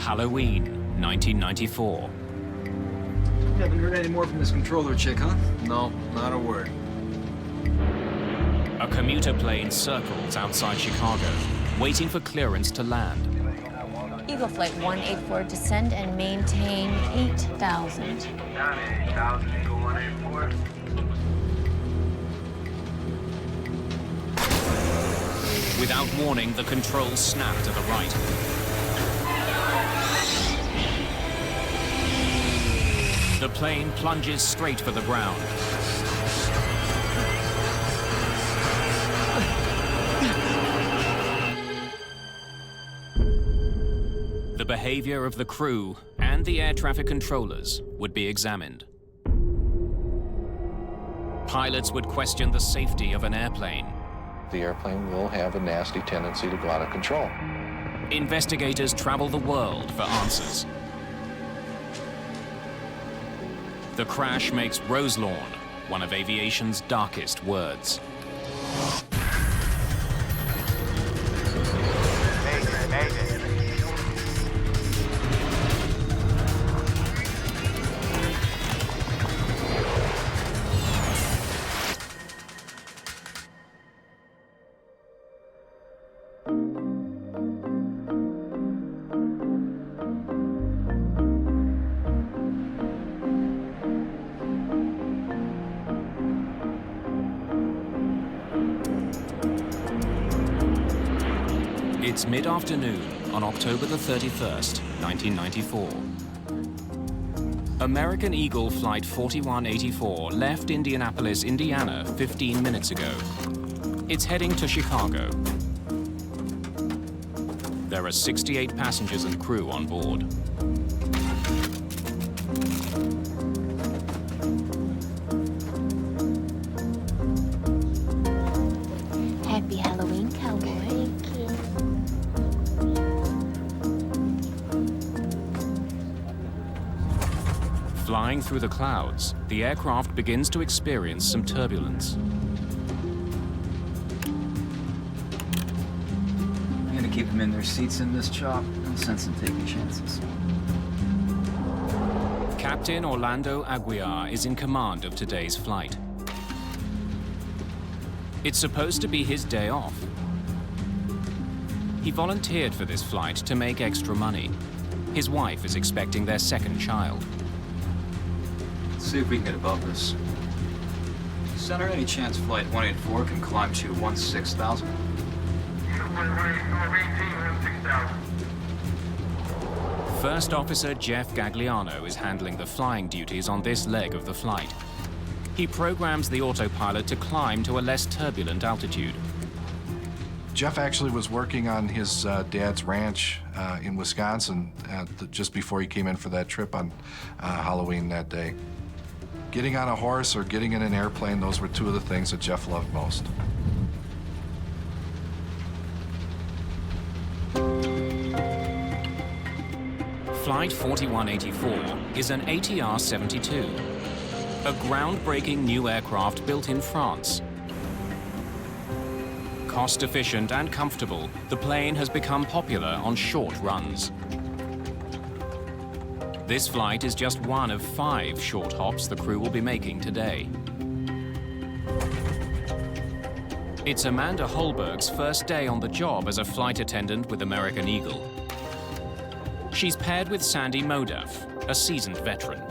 Halloween, 1994. You haven't heard any more from this controller chick, huh? No, not a word. A commuter plane circles outside Chicago, waiting for clearance to land. Eagle Flight 184, descend and maintain 8,000. Down 8,000, Eagle 184. Without warning, the controls snap to the right. The plane plunges straight for the ground. The behavior of the crew and the air traffic controllers would be examined. Pilots would question the safety of an airplane. The airplane will have a nasty tendency to go out of control. Investigators travel the world for answers. The crash makes Roselawn one of aviation's darkest words. Mayday, Mayday. It's mid-afternoon on October the 31st, 1994. American Eagle Flight 4184 left Indianapolis, Indiana 15 minutes ago. It's heading to Chicago. There are 68 passengers and crew on board. Happy Halloween, cowboy. Flying through the clouds, the aircraft begins to experience some turbulence. I'm gonna keep them in their seats in this chop. No sense in taking chances. Captain Orlando Aguiar is in command of today's flight. It's supposed to be his day off. He volunteered for this flight to make extra money. His wife is expecting their second child. Let's see if we can get above this. Center, any chance Flight 184 can climb to 16,000? Eagle Flight 184, 16,000. First Officer Jeff Gagliano is handling the flying duties on this leg of the flight. He programs the autopilot to climb to a less turbulent altitude. Jeff actually was working on his dad's ranch in Wisconsin just before he came in for that trip on Halloween that day. Getting on a horse or getting in an airplane, those were two of the things that Jeff loved most. Flight 4184 is an ATR-72, a groundbreaking new aircraft built in France. Cost-efficient and comfortable, the plane has become popular on short runs. This flight is just one of 5 short hops the crew will be making today. It's Amanda Holberg's first day on the job as a flight attendant with American Eagle. She's paired with Sandy Modaf, a seasoned veteran.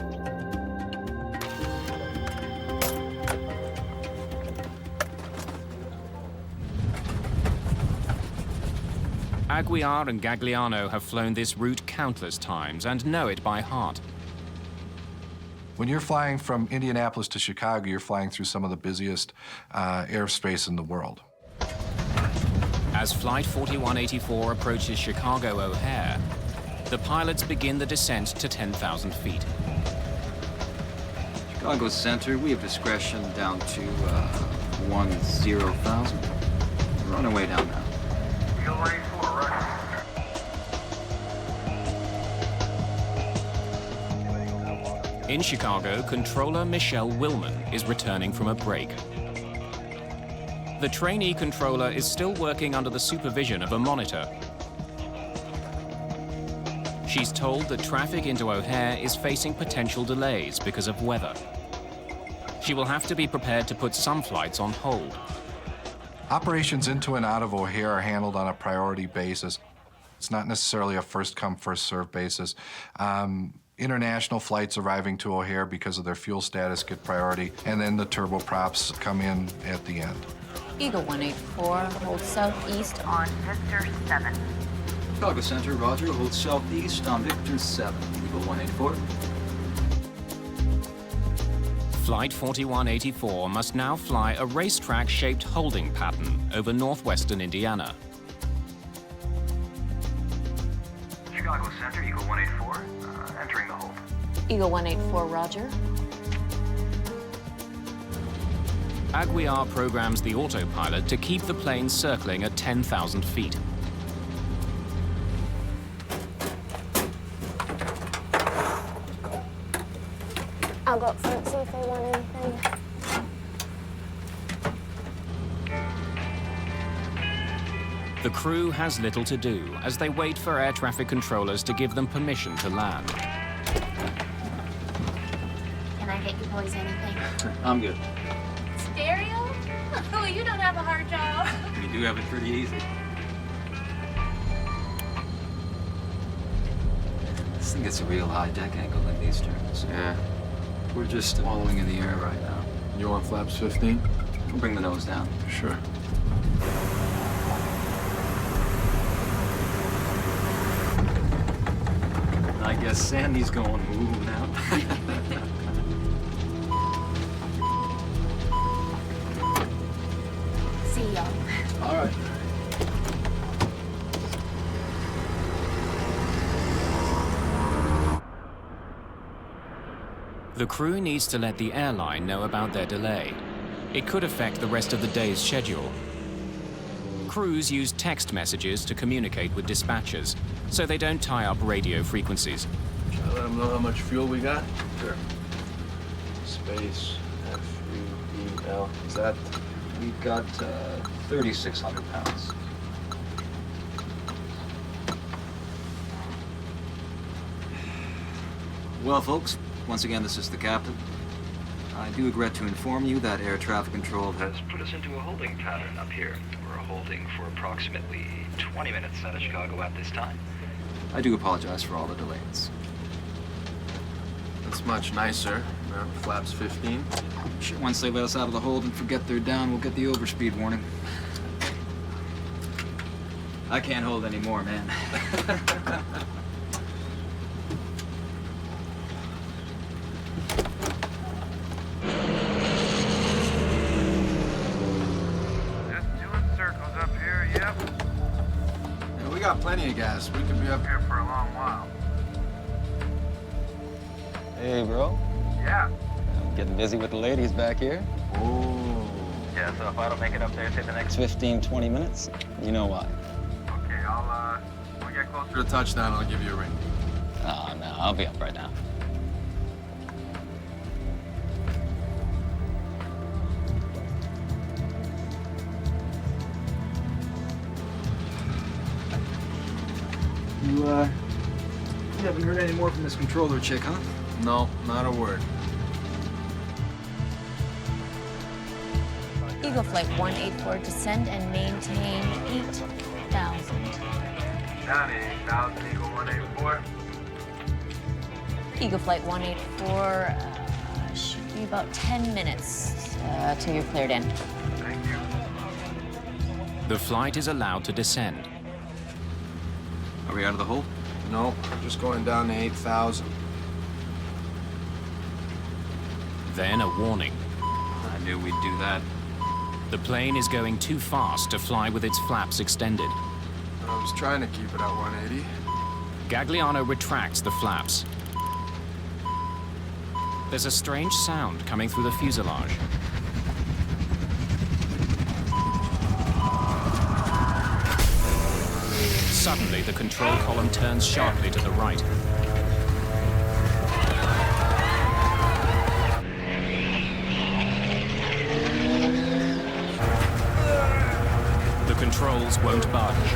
Aguiar and Gagliano have flown this route countless times and know it by heart. When you're flying from Indianapolis to Chicago, you're flying through some of the busiest airspace in the world. As Flight 4184 approaches Chicago O'Hare, the pilots begin the descent to 10,000 feet. Chicago Center, we have discretion down to 10,000. We're on our way down now. Eagle 184, right. In Chicago, controller Michelle Willman is returning from a break. The trainee controller is still working under the supervision of a monitor. She's told that traffic into O'Hare is facing potential delays because of weather. She will have to be prepared to put some flights on hold. Operations into and out of O'Hare are handled on a priority basis. It's not necessarily a first-come, first-served basis. International flights arriving to O'Hare because of their fuel status get priority, and then the turboprops come in at the end. Eagle 184, hold southeast on Victor 7. Chicago Center, roger. Hold southeast on Victor 7. Eagle 184. Flight 4184 must now fly a racetrack-shaped holding pattern over northwestern Indiana. Chicago Center, Eagle 184, entering the hold. Eagle 184, roger. Aguiar programs the autopilot to keep the plane circling at 10,000 feet. I'll go up front, see if they want anything. The crew has little to do as they wait for air traffic controllers to give them permission to land. Can I get you boys anything? I'm good. Stereo? Oh, you don't have a hard job. We do have it pretty easy. This thing gets a real high deck angle in these turns. Yeah. We're just wallowing in the air right now. You want flaps 15? We'll bring the nose down. Sure. I guess Sandy's going ooh now. See y'all. All right. The crew needs to let the airline know about their delay. It could affect the rest of the day's schedule. Crews use text messages to communicate with dispatchers, so they don't tie up radio frequencies. Shall I let them know how much fuel we got? Sure. Space, F-U-E-L. Is that? We've got 3,600 pounds. Well, folks, once again, this is the captain. I do regret to inform you that air traffic control has put us into a holding pattern up here. We're holding for approximately 20 minutes out of Chicago at this time. I do apologize for all the delays. That's much nicer. Flaps 15. Sure, once they let us out of the hold and forget they're down, we'll get the overspeed warning. I can't hold anymore, man. Just doing circles up here, yep. Yeah, we got plenty of gas. We could be up here. Here for a long while. Hey, bro. Yeah. I'm getting busy with the ladies back here. Oh. Yeah, so if I don't make it up there, say the next... 15, 20 minutes. You know why. Okay, when we get closer For the touchdown, I'll give you a ring. Oh, no, I'll be up right now. You haven't heard any more from this controller chick, huh? No, not a word. Eagle Flight 184, descend and maintain 8,000. down to 8,000, Eagle 184. Eagle Flight 184, should be about 10 minutes till you're cleared in. Thank you. The flight is allowed to descend. Are we out of the hole? No, we're just going down to 8,000. Then a warning. I knew we'd do that. The plane is going too fast to fly with its flaps extended. I was trying to keep it at 180. Gagliano retracts the flaps. There's a strange sound coming through the fuselage. Suddenly, the control column turns sharply to the right. The controls won't budge.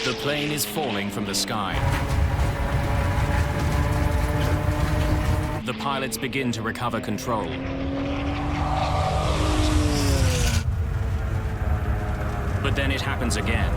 The plane is falling from the sky. The pilots begin to recover control. But then it happens again.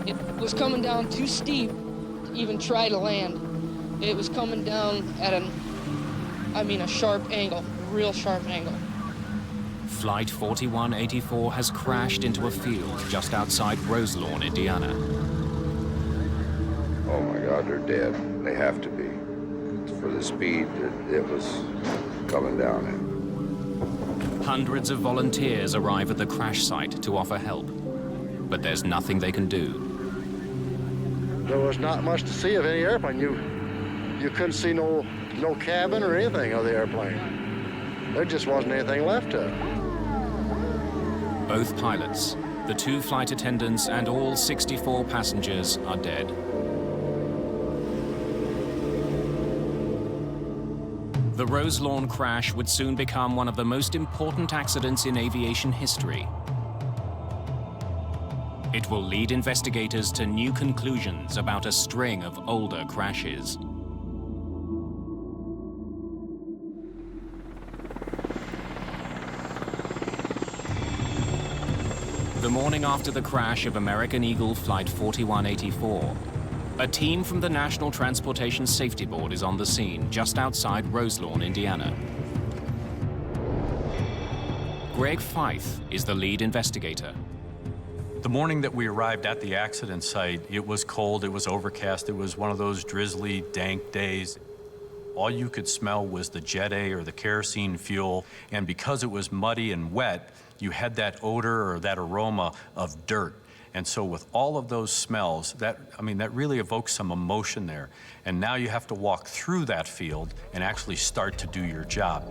It was coming down too steep to even try to land. It was coming down at a sharp angle, a real sharp angle. Flight 4184 has crashed into a field just outside Roselawn, Indiana. Oh my God, they're dead. They have to be. For the speed that it was coming down in. Hundreds of volunteers arrive at the crash site to offer help, but there's nothing they can do. There was not much to see of any airplane. You couldn't see no cabin or anything of the airplane. There just wasn't anything left to it. Both pilots, the 2 flight attendants, and all 64 passengers are dead. The Roselawn crash would soon become one of the most important accidents in aviation history. It will lead investigators to new conclusions about a string of older crashes. The morning after the crash of American Eagle Flight 4184, a team from the National Transportation Safety Board is on the scene just outside Roselawn, Indiana. Greg Fife is the lead investigator. The morning that we arrived at the accident site, it was cold, it was overcast, it was one of those drizzly, dank days. All you could smell was the Jet A or the kerosene fuel, and because it was muddy and wet, you had that odor or that aroma of dirt. And so with all of those smells, that really evokes some emotion there. And now you have to walk through that field and actually start to do your job.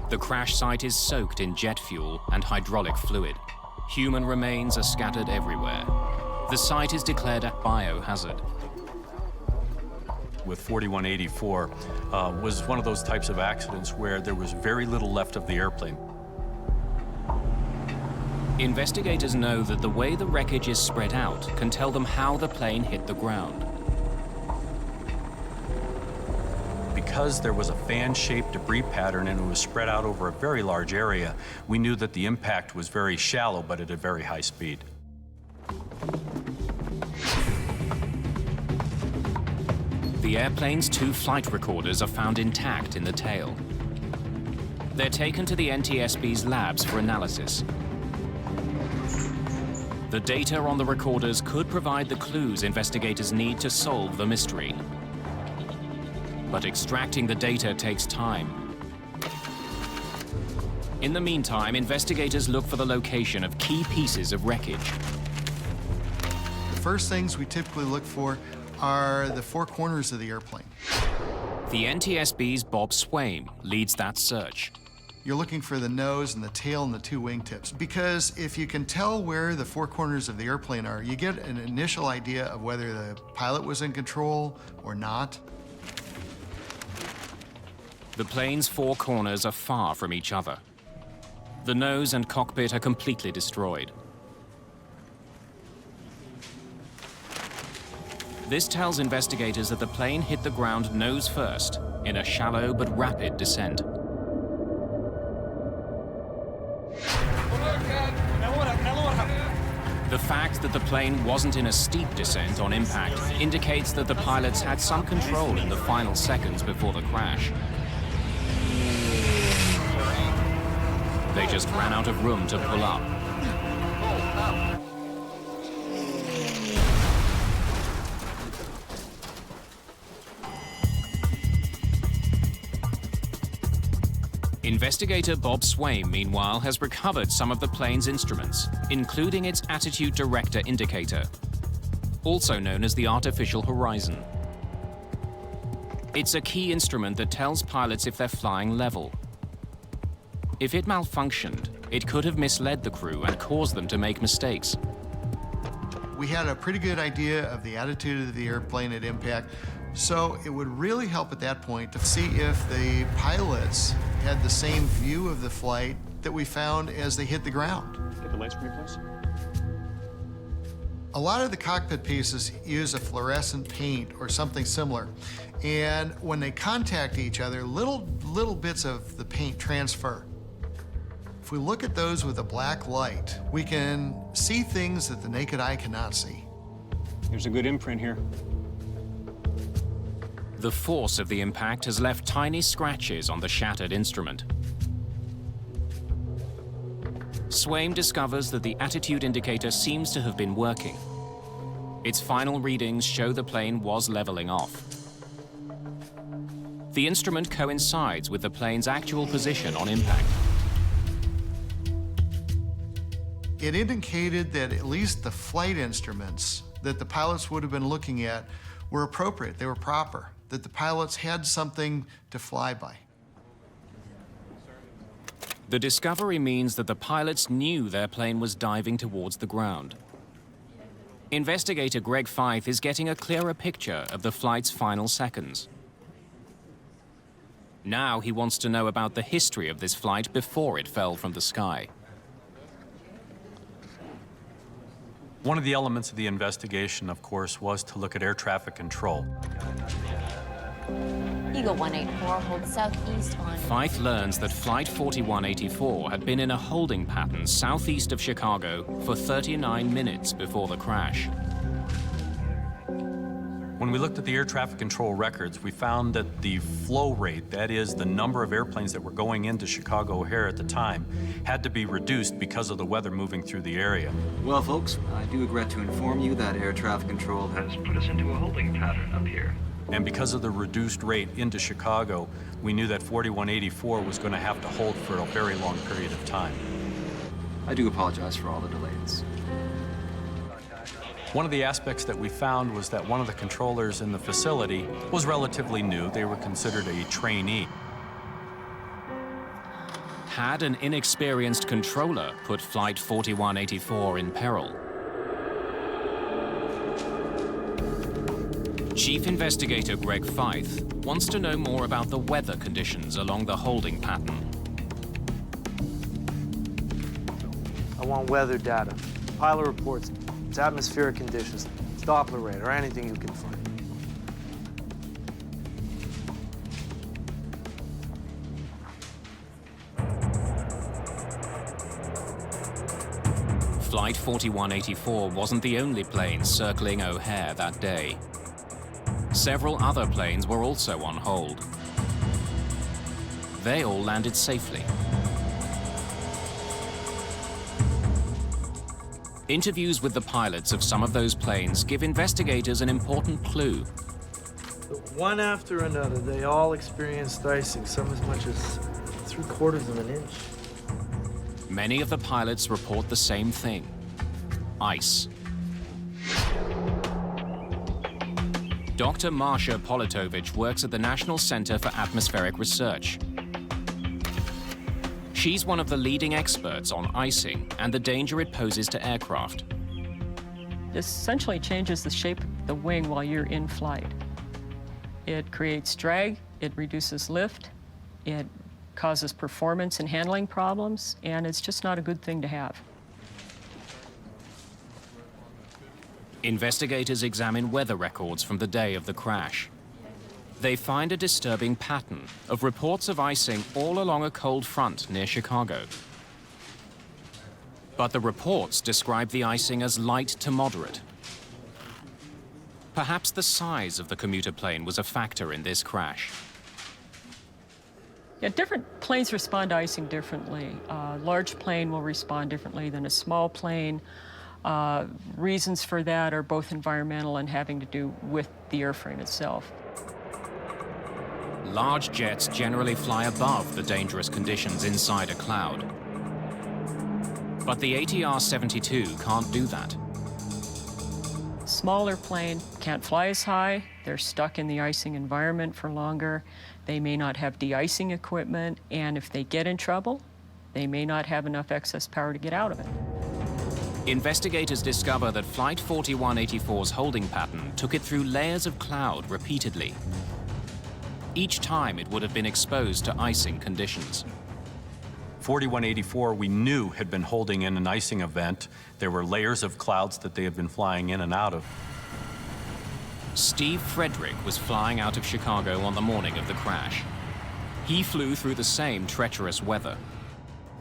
The crash site is soaked in jet fuel and hydraulic fluid. Human remains are scattered everywhere. The site is declared a biohazard. With 4184 was one of those types of accidents where there was very little left of the airplane. Investigators know that the way the wreckage is spread out can tell them how the plane hit the ground. Because there was a fan-shaped debris pattern and it was spread out over a very large area, we knew that the impact was very shallow, but at a very high speed. The airplane's 2 flight recorders are found intact in the tail. They're taken to the NTSB's labs for analysis. The data on the recorders could provide the clues investigators need to solve the mystery. But extracting the data takes time. In the meantime, investigators look for the location of key pieces of wreckage. The first things we typically look for are the 4 corners of the airplane. The NTSB's Bob Swaim leads that search. You're looking for the nose and the tail and the 2 wingtips, because if you can tell where the 4 corners of the airplane are, you get an initial idea of whether the pilot was in control or not. The plane's 4 corners are far from each other. The nose and cockpit are completely destroyed. This tells investigators that the plane hit the ground nose first in a shallow but rapid descent. The fact that the plane wasn't in a steep descent on impact indicates that the pilots had some control in the final seconds before the crash. They just ran out of room to pull up. Investigator Bob Swaim, meanwhile, has recovered some of the plane's instruments, including its attitude director indicator, also known as the artificial horizon. It's a key instrument that tells pilots if they're flying level. If it malfunctioned, it could have misled the crew and caused them to make mistakes. We had a pretty good idea of the attitude of the airplane at impact, so it would really help at that point to see if the pilots had the same view of the flight that we found as they hit the ground. Get the lights for me, please. A lot of the cockpit pieces use a fluorescent paint or something similar, and when they contact each other, little bits of the paint transfer. If we look at those with a black light, we can see things that the naked eye cannot see. There's a good imprint here. The force of the impact has left tiny scratches on the shattered instrument. Swaim discovers that the attitude indicator seems to have been working. Its final readings show the plane was leveling off. The instrument coincides with the plane's actual position on impact. It indicated that at least the flight instruments that the pilots would have been looking at were appropriate, they were proper, that the pilots had something to fly by. The discovery means that the pilots knew their plane was diving towards the ground. Investigator Greg Fife is getting a clearer picture of the flight's final seconds. Now he wants to know about the history of this flight before it fell from the sky. One of the elements of the investigation, of course, was to look at air traffic control. Eagle 184 holds southeast on... Fife learns that Flight 4184 had been in a holding pattern southeast of Chicago for 39 minutes before the crash. When we looked at the air traffic control records, we found that the flow rate, that is, the number of airplanes that were going into Chicago O'Hare at the time, had to be reduced because of the weather moving through the area. Well, folks, I do regret to inform you that air traffic control has put us into a holding pattern up here. And because of the reduced rate into Chicago, we knew that 4184 was going to have to hold for a very long period of time. I do apologize for all the delays. One of the aspects that we found was that one of the controllers in the facility was relatively new. They were considered a trainee. Had an inexperienced controller put Flight 4184 in peril? Chief Investigator Greg Fife wants to know more about the weather conditions along the holding pattern. I want weather data, pilot reports, its atmospheric conditions, its Doppler rate, or anything you can find. Flight 4184 wasn't the only plane circling O'Hare that day. Several other planes were also on hold. They all landed safely. Interviews with the pilots of some of those planes give investigators an important clue. One after another, they all experienced icing, some as much as 3/4 of an inch. Many of the pilots report the same thing: ice. Dr. Marsha Politovich works at the National Center for Atmospheric Research. She's one of the leading experts on icing and the danger it poses to aircraft. This essentially changes the shape of the wing while you're in flight. It creates drag, it reduces lift, it causes performance and handling problems, and it's just not a good thing to have. Investigators examine weather records from the day of the crash. They find a disturbing pattern of reports of icing all along a cold front near Chicago. But the reports describe the icing as light to moderate. Perhaps the size of the commuter plane was a factor in this crash. Yeah, different planes respond to icing differently. A large plane will respond differently than a small plane. Reasons for that are both environmental and having to do with the airframe itself. Large jets generally fly above the dangerous conditions inside a cloud. But the ATR-72 can't do that. Smaller plane can't fly as high. They're stuck in the icing environment for longer. They may not have de-icing equipment, and if they get in trouble, they may not have enough excess power to get out of it. Investigators discover that Flight 4184's holding pattern took it through layers of cloud repeatedly. Each time it would have been exposed to icing conditions. 4184 we knew had been holding in an icing event. There were layers of clouds that they had been flying in and out of. Steve Frederick was flying out of Chicago on the morning of the crash. He flew through the same treacherous weather.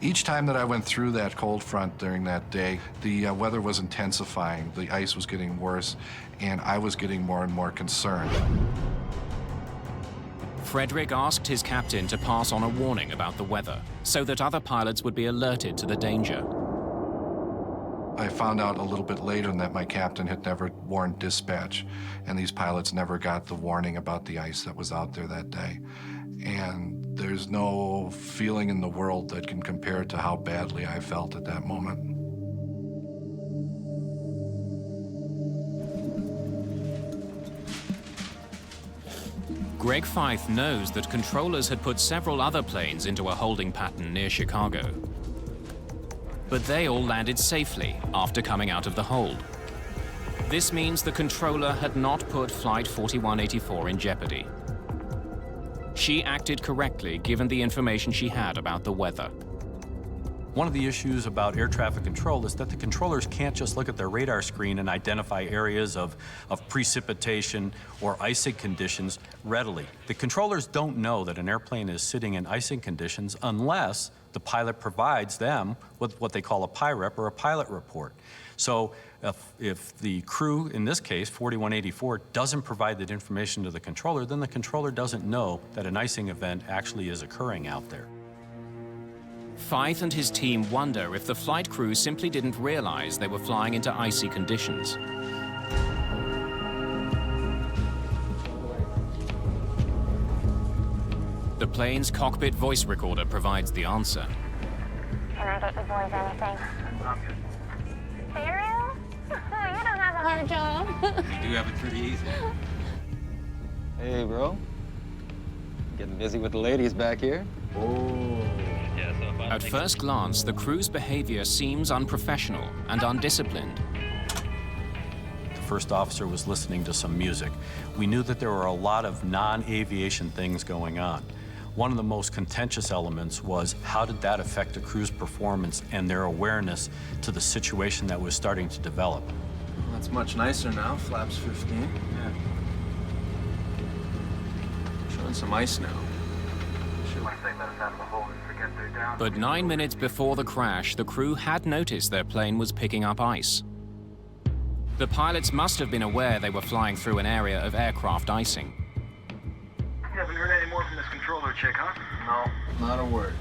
Each time that I went through that cold front during that day, the weather was intensifying, the ice was getting worse, and I was getting more and more concerned. Frederick asked his captain to pass on a warning about the weather, so that other pilots would be alerted to the danger. I found out a little bit later that my captain had never warned dispatch, and these pilots never got the warning about the ice that was out there that day. And there's no feeling in the world that can compare to how badly I felt at that moment. Greg Feith knows that controllers had put several other planes into a holding pattern near Chicago. But they all landed safely after coming out of the hold. This means the controller had not put Flight 4184 in jeopardy. She acted correctly given the information she had about the weather. One of the issues about air traffic control is that the controllers can't just look at their radar screen and identify areas of precipitation or icing conditions readily. The controllers don't know that an airplane is sitting in icing conditions unless the pilot provides them with what they call a PIREP or a pilot report. So if the crew, in this case, 4184, doesn't provide that information to the controller, then the controller doesn't know that an icing event actually is occurring out there. Feith and his team wonder if the flight crew simply didn't realize they were flying into icy conditions. The plane's cockpit voice recorder provides the answer. Can I get you boys anything? I'm good. Ariel? You don't have a hard job. You do have it pretty easy. Hey, bro. Getting busy with the ladies back here? Oh. At first glance, the crew's behavior seems unprofessional and undisciplined. The first officer was listening to some music. We knew that there were a lot of non-aviation things going on. One of the most contentious elements was how did that affect the crew's performance and their awareness to the situation that was starting to develop. Well, that's much nicer now, flaps 15. Yeah. Showing some ice now. Once they let us out of the hole and forget they're down. But 9 minutes before the crash, the crew had noticed their plane was picking up ice. The pilots must have been aware they were flying through an area of aircraft icing. You haven't heard any more from this controller chick, huh? No, not a word.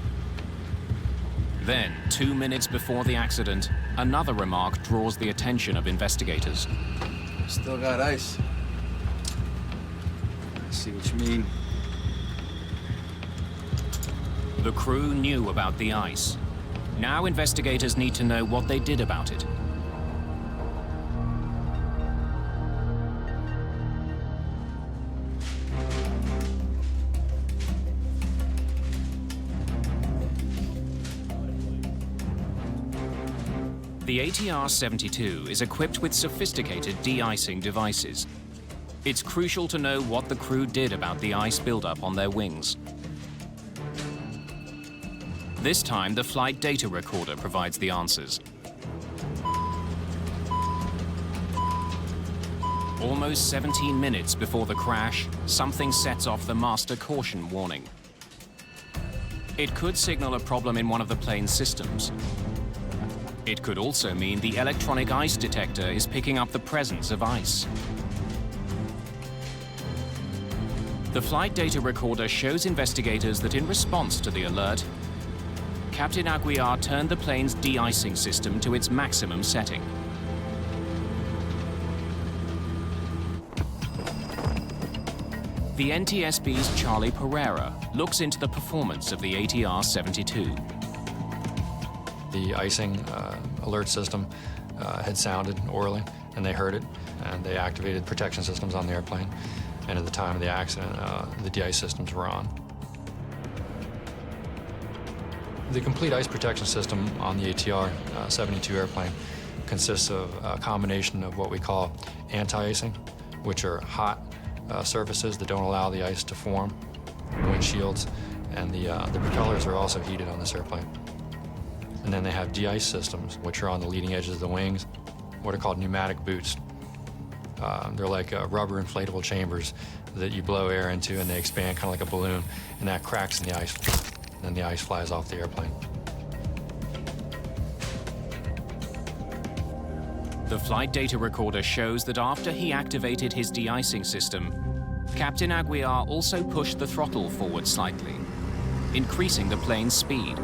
Then, 2 minutes before the accident, another remark draws the attention of investigators. Still got ice. I see what you mean. The crew knew about the ice. Now investigators need to know what they did about it. The ATR-72 is equipped with sophisticated de-icing devices. It's crucial to know what the crew did about the ice buildup on their wings. This time, the flight data recorder provides the answers. Almost 17 minutes before the crash, something sets off the master caution warning. It could signal a problem in one of the plane's systems. It could also mean the electronic ice detector is picking up the presence of ice. The flight data recorder shows investigators that in response to the alert, Captain Aguiar turned the plane's de-icing system to its maximum setting. The NTSB's Charlie Pereira looks into the performance of the ATR-72. The icing alert system had sounded orally, and they heard it, and they activated protection systems on the airplane. And at the time of the accident, the de-ice systems were on. The complete ice protection system on the ATR-72 airplane consists of a combination of what we call anti-icing, which are hot surfaces that don't allow the ice to form, windshields, and the propellers are also heated on this airplane. And then they have de-ice systems, which are on the leading edges of the wings, what are called pneumatic boots. They're like rubber inflatable chambers that you blow air into and they expand kind of like a balloon, and that cracks in the ice, and then the ice flies off the airplane. The flight data recorder shows that after he activated his de-icing system, Captain Aguiar also pushed the throttle forward slightly, increasing the plane's speed.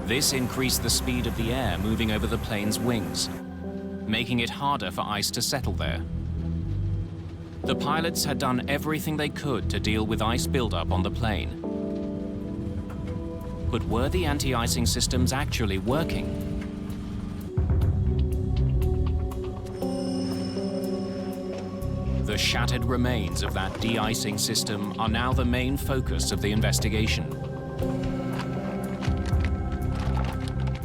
This increased the speed of the air moving over the plane's wings, making it harder for ice to settle there. The pilots had done everything they could to deal with ice buildup on the plane. But were the anti-icing systems actually working? The shattered remains of that de-icing system are now the main focus of the investigation.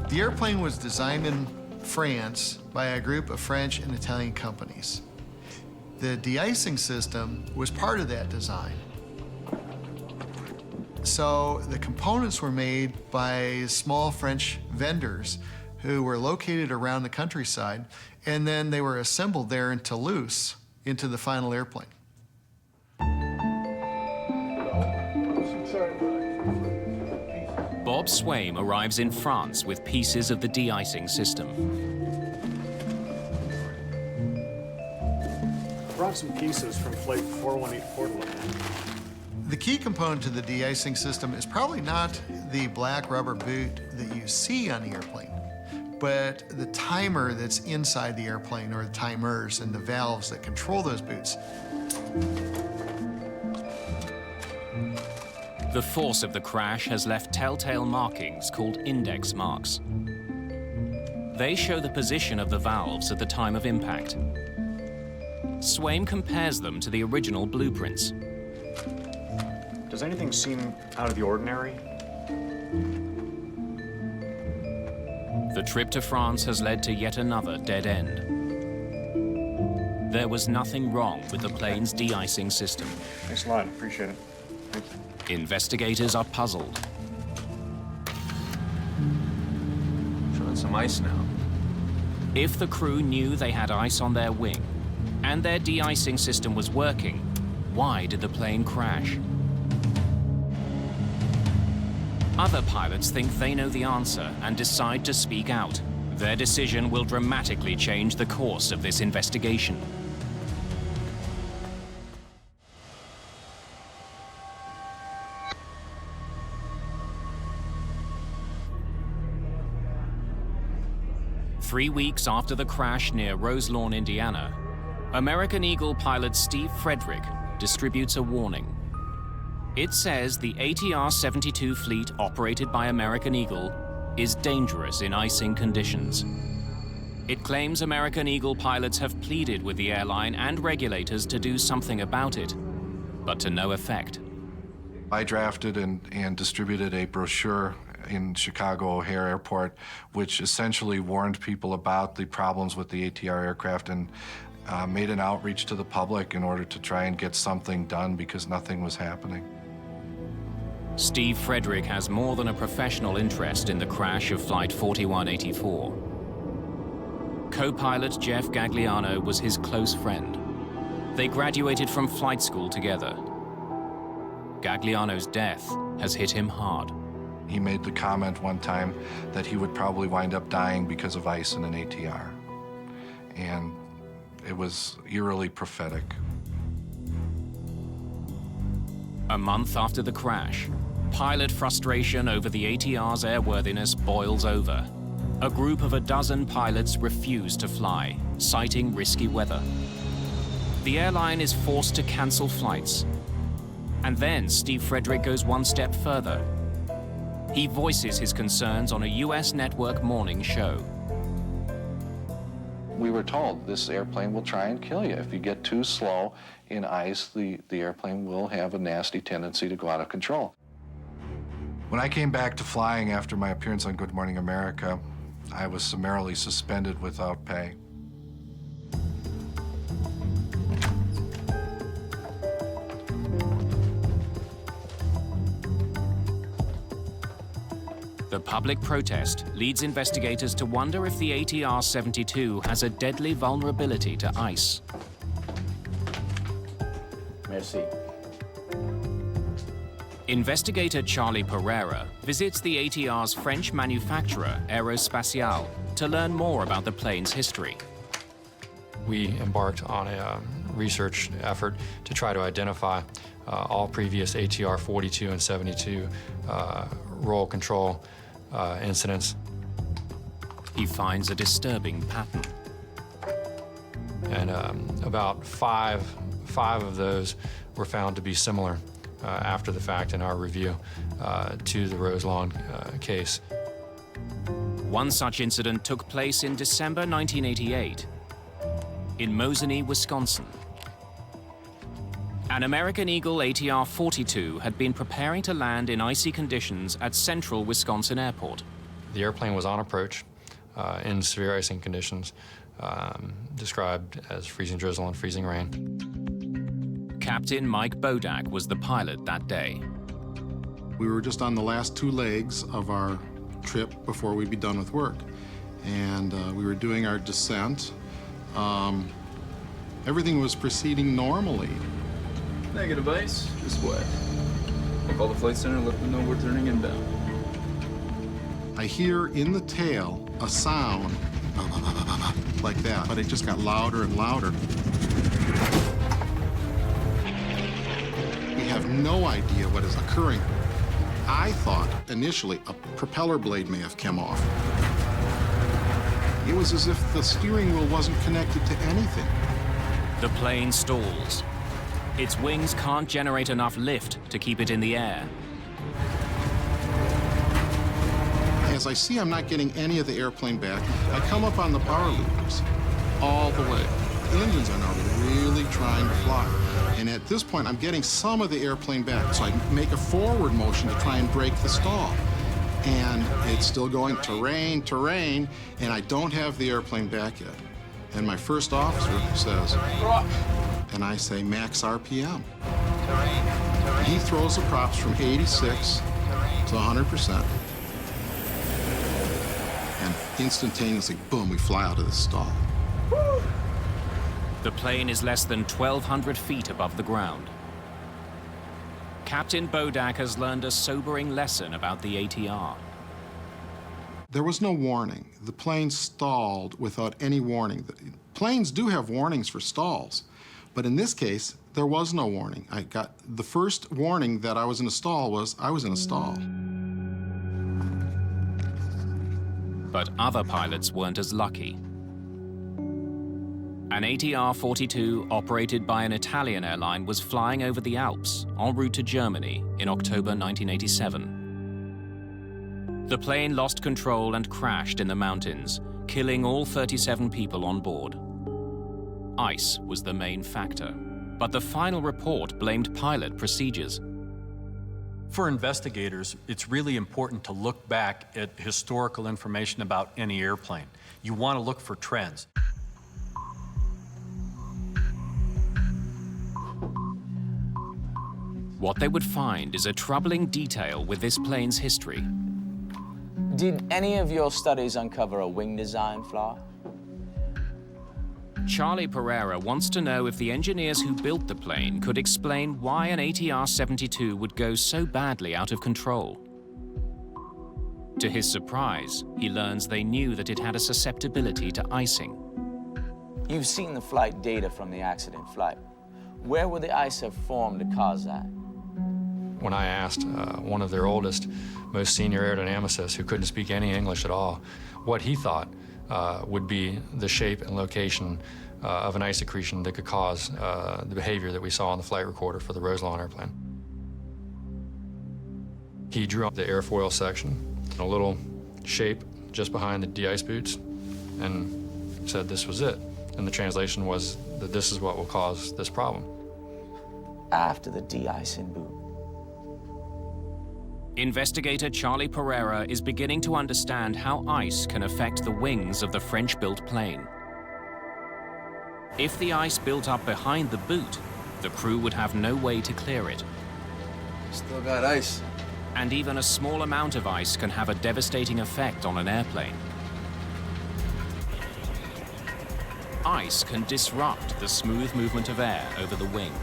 The airplane was designed in France by a group of French and Italian companies. The de-icing system was part of that design. So the components were made by small French vendors who were located around the countryside, and then they were assembled there in Toulouse into the final airplane. Bob Swaim arrives in France with pieces of the de-icing system. I brought some pieces from Flight 4184 to look at. The key component to the de-icing system is probably not the black rubber boot that you see on the airplane, but the timer that's inside the airplane, or the timers and the valves that control those boots. The force of the crash has left telltale markings called index marks. They show the position of the valves at the time of impact. Swaim compares them to the original blueprints. Does anything seem out of the ordinary? The trip to France has led to yet another dead end. There was nothing wrong with the plane's de-icing system. Thanks a lot, appreciate it. Thank you. Investigators are puzzled. Showing some ice now. If the crew knew they had ice on their wing and their de-icing system was working, why did the plane crash? Other pilots think they know the answer and decide to speak out. Their decision will dramatically change the course of this investigation. Three weeks after the crash near Roselawn, Indiana, American Eagle pilot Steve Frederick distributes a warning. It says the ATR-72 fleet operated by American Eagle is dangerous in icing conditions. It claims American Eagle pilots have pleaded with the airline and regulators to do something about it, but to no effect. I drafted and distributed a brochure in Chicago O'Hare Airport, which essentially warned people about the problems with the ATR aircraft and made an outreach to the public in order to try and get something done because nothing was happening. Steve Frederick has more than a professional interest in the crash of Flight 4184. Co-pilot Jeff Gagliano was his close friend. They graduated from flight school together. Gagliano's death has hit him hard. He made the comment one time that he would probably wind up dying because of ice in an ATR. And it was eerily prophetic. A month after the crash, pilot frustration over the ATR's airworthiness boils over. A group of a dozen pilots refuse to fly, citing risky weather. The airline is forced to cancel flights. And then Steve Frederick goes one step further. He voices his concerns on a US network morning show. We were told this airplane will try and kill you. If you get too slow in ice, the airplane will have a nasty tendency to go out of control. When I came back to flying after my appearance on Good Morning America, I was summarily suspended without pay. The public protest leads investigators to wonder if the ATR-72 has a deadly vulnerability to ice. Merci. Investigator Charlie Pereira visits the ATR's French manufacturer, Aerospatiale, to learn more about the plane's history. We embarked on a research effort to try to identify all previous ATR-42 and 72 roll control incidents. He finds a disturbing pattern. And about five of those were found to be similar after the fact in our review to the Roselawn case. One such incident took place in December 1988 in Mosinee, Wisconsin. An American Eagle ATR-42 had been preparing to land in icy conditions at central Wisconsin Airport. The airplane was on approach in severe icing conditions, described as freezing drizzle and freezing rain. Captain Mike Bodak was the pilot that day. We were just on the last two legs of our trip before we'd be done with work. And we were doing our descent. Everything was proceeding normally. Negative ice, just wet. I'll call the flight center, let them know we're turning inbound. I hear in the tail a sound like that, but it just got louder and louder. We have no idea what is occurring. I thought initially a propeller blade may have come off. It was as if the steering wheel wasn't connected to anything. The plane stalls. Its wings can't generate enough lift to keep it in the air. As I see I'm not getting any of the airplane back, I come up on the power loopers all the way. The engines are now really trying to fly. And at this point, I'm getting some of the airplane back, so I make a forward motion to try and break the stall. And it's still going terrain, terrain, and I don't have the airplane back yet. And my first officer says, and I say max RPM. He throws the props from 86 to 100%. And instantaneously, boom, we fly out of the stall. The plane is less than 1,200 feet above the ground. Captain Bodak has learned a sobering lesson about the ATR. There was no warning. The plane stalled without any warning. Planes do have warnings for stalls, but in this case, there was no warning. I got the first warning that I was in a stall was I was in a stall. But other pilots weren't as lucky. An ATR-42 operated by an Italian airline was flying over the Alps en route to Germany in October 1987. The plane lost control and crashed in the mountains, killing all 37 people on board. Ice was the main factor, but the final report blamed pilot procedures. For investigators, it's really important to look back at historical information about any airplane. You want to look for trends. What they would find is a troubling detail with this plane's history. Did any of your studies uncover a wing design flaw? Charlie Pereira wants to know if the engineers who built the plane could explain why an ATR-72 would go so badly out of control. To his surprise, he learns they knew that it had a susceptibility to icing. You've seen the flight data from the accident flight. Where would the ice have formed to cause that? When I asked one of their oldest, most senior aerodynamicists who couldn't speak any English at all, what he thought would be the shape and location of an ice accretion that could cause the behavior that we saw on the flight recorder for the Roselawn airplane. He drew up the airfoil section, a little shape just behind the de-ice boots, and said this was it. And the translation was that this is what will cause this problem. After the de-icing boot. Investigator Charlie Pereira is beginning to understand how ice can affect the wings of the French-built plane. If the ice built up behind the boot, the crew would have no way to clear it. Still got ice. And even a small amount of ice can have a devastating effect on an airplane. Ice can disrupt the smooth movement of air over the wing.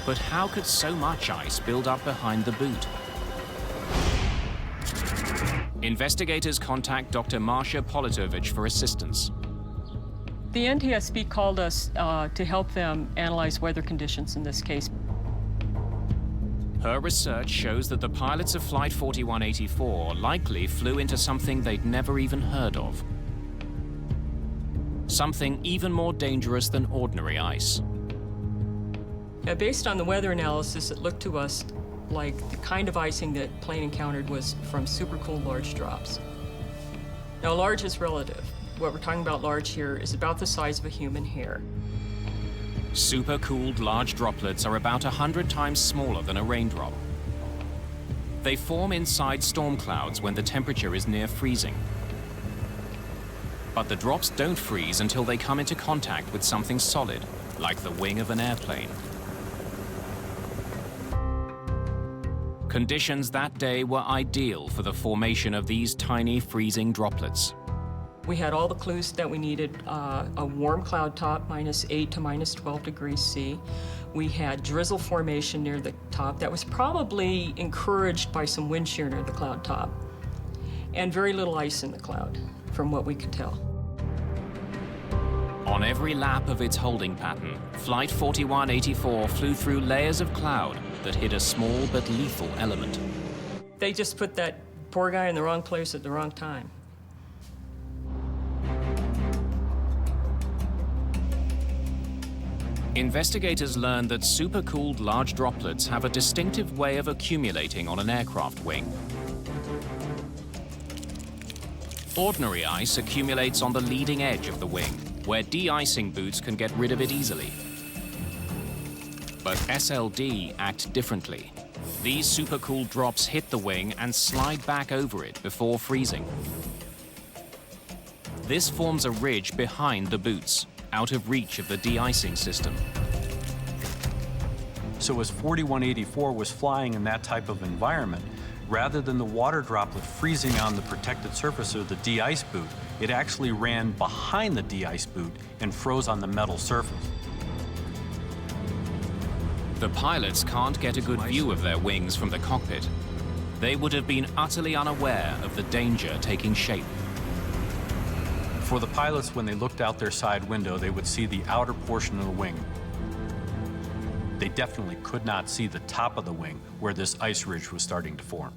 But how could so much ice build up behind the boot? Investigators contact Dr. Marsha Politovich for assistance. The NTSB called us to help them analyze weather conditions in this case. Her research shows that the pilots of Flight 4184 likely flew into something they'd never even heard of. Something even more dangerous than ordinary ice. Based on the weather analysis, it looked to us like the kind of icing that plane encountered was from supercooled large drops. Now, large is relative. What we're talking about large here is about the size of a human hair. Supercooled large droplets are about 100 times smaller than a raindrop. They form inside storm clouds when the temperature is near freezing. But the drops don't freeze until they come into contact with something solid, like the wing of an airplane. Conditions that day were ideal for the formation of these tiny freezing droplets. We had all the clues that we needed, a warm cloud top, -8 to -12 degrees C. We had drizzle formation near the top that was probably encouraged by some wind shear near the cloud top, and very little ice in the cloud, from what we could tell. On every lap of its holding pattern, Flight 4184 flew through layers of cloud that hid a small but lethal element. They just put that poor guy in the wrong place at the wrong time. Investigators learned that supercooled large droplets have a distinctive way of accumulating on an aircraft wing. Ordinary ice accumulates on the leading edge of the wing, where de-icing boots can get rid of it easily. But SLD act differently. These supercooled drops hit the wing and slide back over it before freezing. This forms a ridge behind the boots, out of reach of the de-icing system. So as 4184 was flying in that type of environment, rather than the water droplet freezing on the protected surface of the de-ice boot, it actually ran behind the de-ice boot and froze on the metal surface. The pilots can't get a good view of their wings from the cockpit. They would have been utterly unaware of the danger taking shape. For the pilots, when they looked out their side window, they would see the outer portion of the wing. They definitely could not see the top of the wing where this ice ridge was starting to form.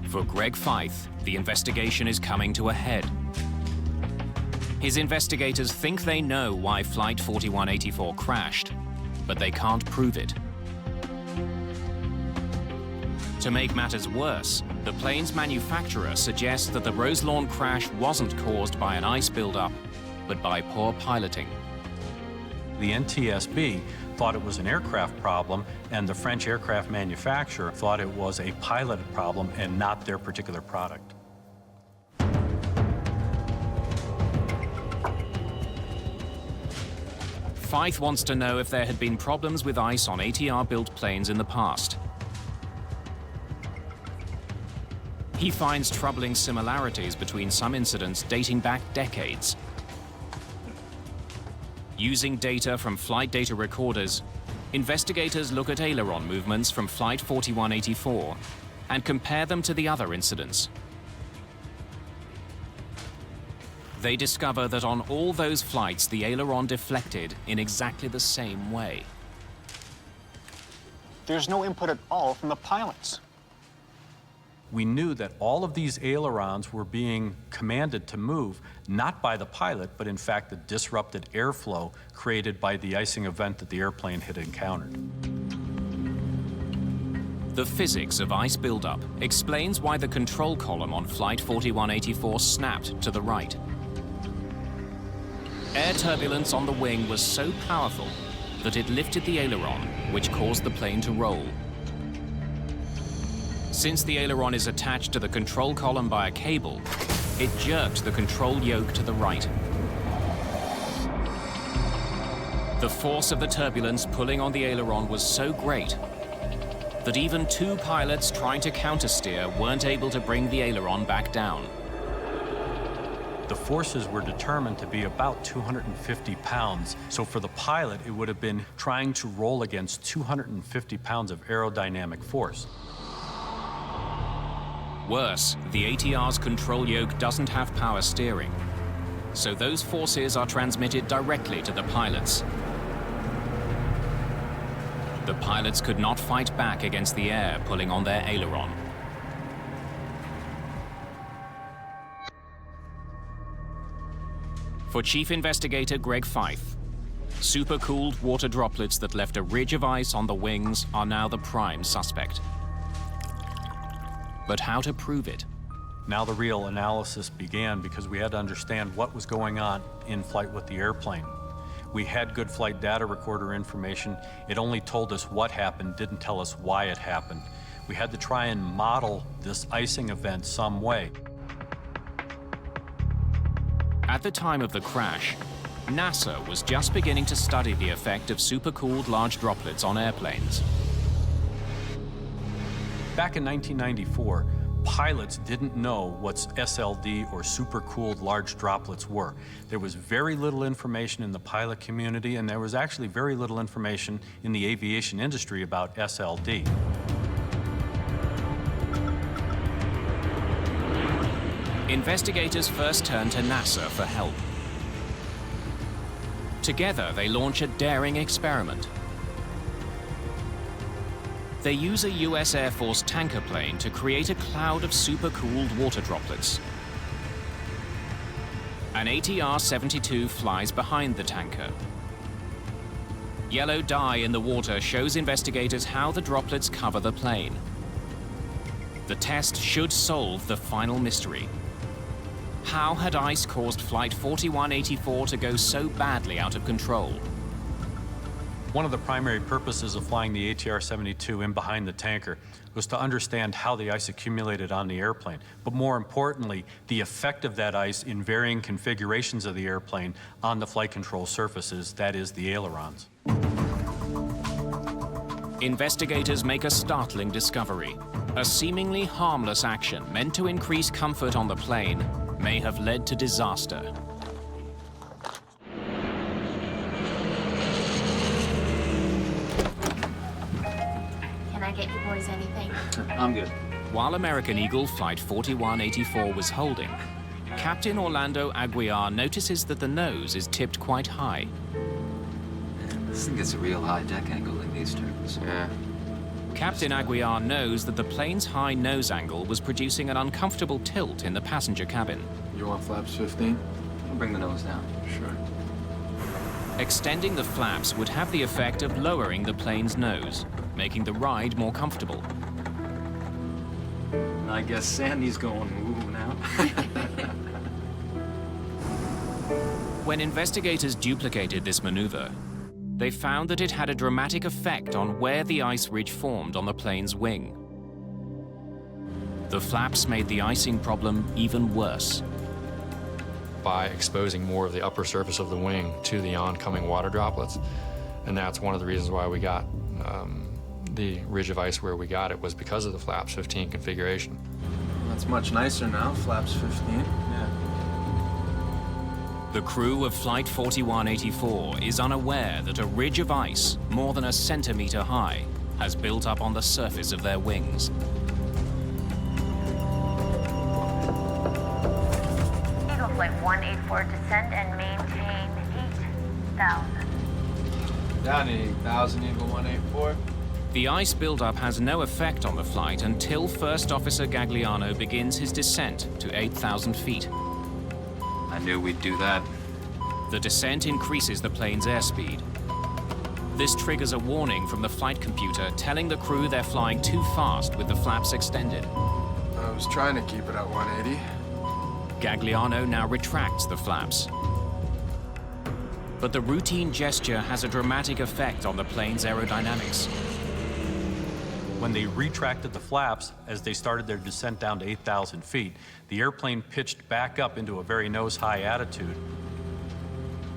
For Greg Feith, the investigation is coming to a head. His investigators think they know why Flight 4184 crashed, but they can't prove it. To make matters worse, the plane's manufacturer suggests that the Roselawn crash wasn't caused by an ice buildup, but by poor piloting. The NTSB thought it was an aircraft problem, and the French aircraft manufacturer thought it was a piloted problem and not their particular product. Feith wants to know if there had been problems with ice on ATR-built planes in the past. He finds troubling similarities between some incidents dating back decades. Using data from flight data recorders, investigators look at aileron movements from Flight 4184 and compare them to the other incidents. They discover that on all those flights, the aileron deflected in exactly the same way. There's no input at all from the pilots. we knew that all of these ailerons were being commanded to move, not by the pilot, but in fact the disrupted airflow created by the icing event that the airplane had encountered. The physics of ice buildup explains why the control column on Flight 4184 snapped to the right. Air turbulence on the wing was so powerful that it lifted the aileron, which caused the plane to roll. Since the aileron is attached to the control column by a cable, it jerked the control yoke to the right. The force of the turbulence pulling on the aileron was so great that even two pilots trying to countersteer weren't able to bring the aileron back down. The forces were determined to be about 250 pounds, so for the pilot, it would have been trying to roll against 250 pounds of aerodynamic force. Worse, the ATR's control yoke doesn't have power steering, so those forces are transmitted directly to the pilots. The pilots could not fight back against the air pulling on their aileron. For Chief Investigator Greg Fife, supercooled water droplets that left a ridge of ice on the wings are now the prime suspect. But how to prove it? Now the real analysis began because we had to understand what was going on in flight with the airplane. We had good flight data recorder information. It only told us what happened, didn't tell us why it happened. We had to try and model this icing event some way. At the time of the crash, NASA was just beginning to study the effect of supercooled large droplets on airplanes. Back in 1994, pilots didn't know what SLD or supercooled large droplets were. There was very little information in the pilot community, and there was actually very little information in the aviation industry about SLD. Investigators first turned to NASA for help. Together, they launch a daring experiment. They use a US Air Force tanker plane to create a cloud of supercooled water droplets. An ATR-72 flies behind the tanker. Yellow dye in the water shows investigators how the droplets cover the plane. The test should solve the final mystery. How had ice caused Flight 4184 to go so badly out of control? One of the primary purposes of flying the ATR-72 in behind the tanker was to understand how the ice accumulated on the airplane, but more importantly, the effect of that ice in varying configurations of the airplane on the flight control surfaces, that is, the ailerons. Investigators make a startling discovery. A seemingly harmless action meant to increase comfort on the plane may have led to disaster. Can I get you boys anything? I'm good. While American Eagle Flight 4184 was holding, Captain Orlando Aguiar notices that the nose is tipped quite high. This thing gets a real high deck angle in these turbines. Yeah. Captain Aguiar knows that the plane's high nose angle was producing an uncomfortable tilt in the passenger cabin. You want flaps 15? I'll bring the nose down. Sure. Extending the flaps would have the effect of lowering the plane's nose, making the ride more comfortable. I guess Sandy's going ooh now. When investigators duplicated this maneuver, they found that it had a dramatic effect on where the ice ridge formed on the plane's wing. The flaps made the icing problem even worse. By exposing more of the upper surface of the wing to the oncoming water droplets, and that's one of the reasons why we got the ridge of ice where we got it, was because of the flaps 15 configuration. That's much nicer now, flaps 15. Yeah. The crew of Flight 4184 is unaware that a ridge of ice, more than a centimeter high, has built up on the surface of their wings. Eagle Flight 184, descend and maintain 8,000. Down to 8,000, Eagle 184. The ice buildup has no effect on the flight until First Officer Gagliano begins his descent to 8,000 feet. I knew we'd do that. The descent increases the plane's airspeed. This triggers a warning from the flight computer telling the crew they're flying too fast with the flaps extended. I was trying to keep it at 180. Gagliano now retracts the flaps. But the routine gesture has a dramatic effect on the plane's aerodynamics. When they retracted the flaps, as they started their descent down to 8,000 feet, the airplane pitched back up into a very nose-high attitude.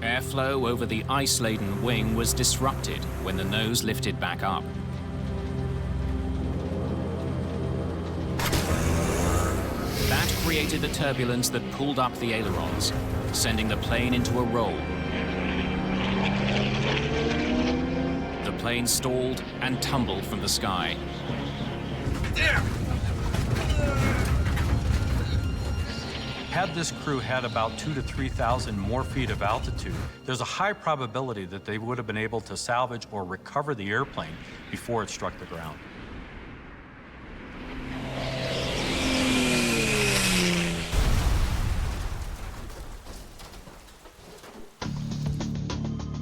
Airflow over the ice-laden wing was disrupted when the nose lifted back up. That created the turbulence that pulled up the ailerons, sending the plane into a roll. The plane stalled and tumbled from the sky. Had this crew had about 2,000 to 3,000 more feet of altitude, there's a high probability that they would have been able to salvage or recover the airplane before it struck the ground.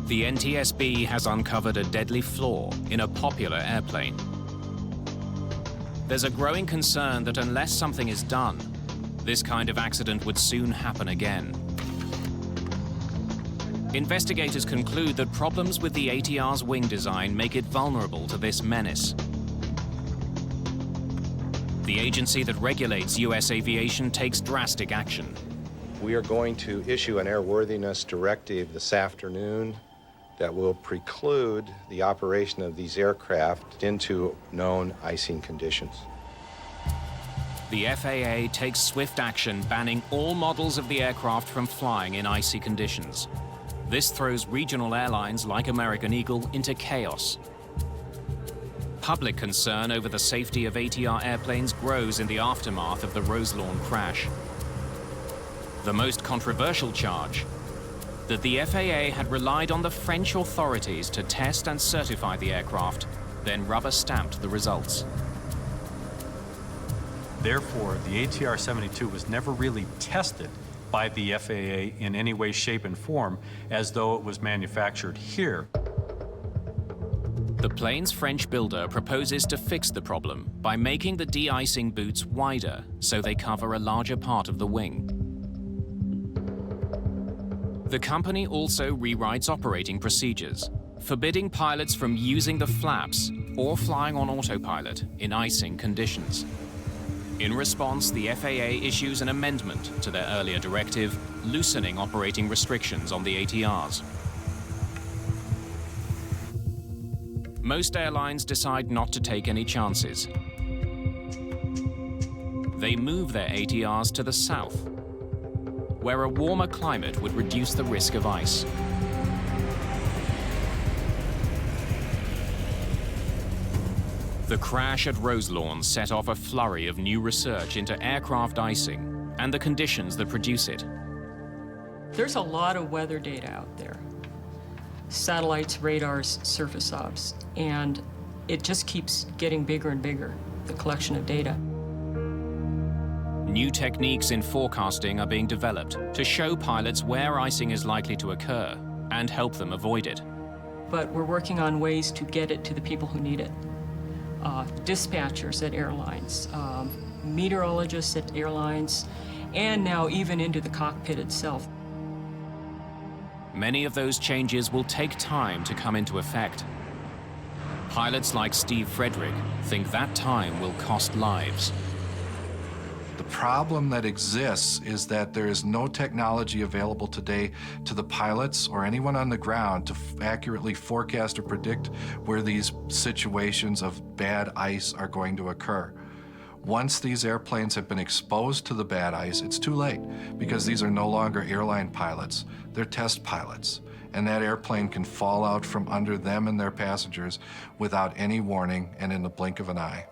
The NTSB has uncovered a deadly flaw in a popular airplane. There's a growing concern that unless something is done, this kind of accident would soon happen again. Investigators conclude that problems with the ATR's wing design make it vulnerable to this menace. The agency that regulates U.S. aviation takes drastic action. We are going to issue an airworthiness directive this afternoon that will preclude the operation of these aircraft into known icing conditions. The FAA takes swift action, banning all models of the aircraft from flying in icy conditions. This throws regional airlines like American Eagle into chaos. Public concern over the safety of ATR airplanes grows in the aftermath of the Roselawn crash. The most controversial charge, that the FAA had relied on the French authorities to test and certify the aircraft, then rubber-stamped the results. Therefore, the ATR-72 was never really tested by the FAA in any way, shape, and form as though it was manufactured here. The plane's French builder proposes to fix the problem by making the de-icing boots wider so they cover a larger part of the wing. The company also rewrites operating procedures, forbidding pilots from using the flaps or flying on autopilot in icing conditions. In response, the FAA issues an amendment to their earlier directive, loosening operating restrictions on the ATRs. Most airlines decide not to take any chances. They move their ATRs to the south, where a warmer climate would reduce the risk of ice. The crash at Roselawn set off a flurry of new research into aircraft icing and the conditions that produce it. There's a lot of weather data out there. Satellites, radars, surface obs, and it just keeps getting bigger and bigger, the collection of data. New techniques in forecasting are being developed to show pilots where icing is likely to occur and help them avoid it. But we're working on ways to get it to the people who need it. Dispatchers at airlines, meteorologists at airlines, and now even into the cockpit itself. Many of those changes will take time to come into effect. Pilots like Steve Frederick think that time will cost lives. The problem that exists is that there is no technology available today to the pilots or anyone on the ground to accurately forecast or predict where these situations of bad ice are going to occur. Once these airplanes have been exposed to the bad ice, it's too late because these are no longer airline pilots, they're test pilots. And that airplane can fall out from under them and their passengers without any warning and in the blink of an eye.